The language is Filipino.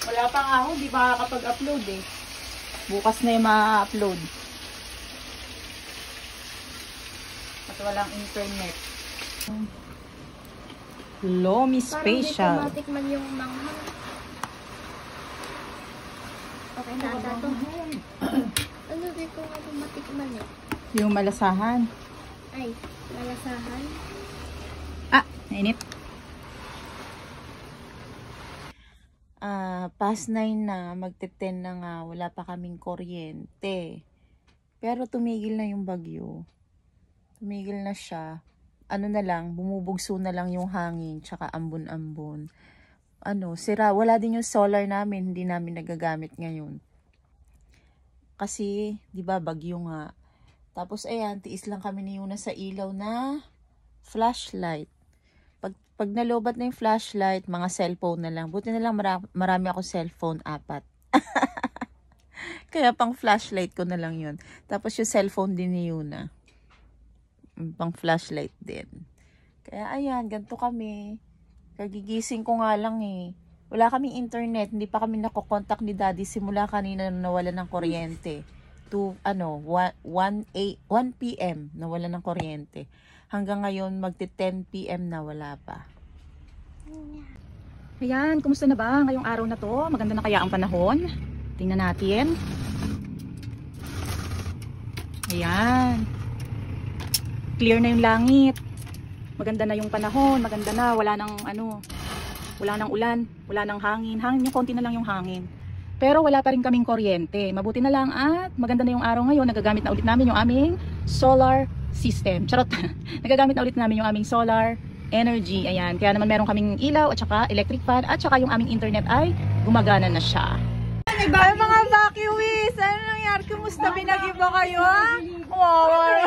Wala pa nga ako, di makakapag-upload eh. Bukas na yung ma-upload. At walang internet. Lomi Special. Parang di ko matikman yung manghang. Okay na ata to. Ano di ko nga matikman eh. Yung malasahan. Ay, malasahan. Ah, nainit. Past 9 na, magte-10 na nga, wala pa kaming kuryente. Pero tumigil na yung bagyo. Tumigil na siya. Ano na lang, bumubugso na lang yung hangin, tsaka ambon-ambon. Sira, wala din yung solar namin, hindi namin nagagamit ngayon. Kasi, di ba, bagyo nga. Tapos, ayan, tiis lang kami ni Yuna sa ilaw na flashlight. Pag nalobat na yung flashlight, mga cellphone na lang. Buti na lang marami ako cellphone, 4. Kaya pang flashlight ko na lang yun. Tapos yung cellphone din ni Yuna. Pang flashlight din. Kaya ayan, ganito kami. Kagigising ko nga lang eh. Wala kaming internet, hindi pa kami nakokontak ni Daddy simula kanina na nawala ng kuryente. 1 PM nawala ng kuryente. Hanggang ngayon magti-10 PM na wala pa. Ayan, kumusta na ba ngayong araw na to? Maganda na kaya ang panahon? Tingnan natin. Ayan. Clear na yung langit. Maganda na yung panahon, maganda na, wala nang ulan, wala nang hangin. Hangin yung konti na lang yung hangin. Pero wala pa rin kaming kuryente. Mabuti na lang at maganda na yung araw ngayon. Nagagamit na ulit namin yung aming solar system. Charot. Nagagamit na ulit namin yung aming solar energy. Ayan. Kaya naman meron kaming ilaw at saka electric fan at saka yung aming internet ay gumagana na siya. Ay mga Bakiwis! Ano nangyari? Kumusta? Pinag-iba kayo ha? Wow!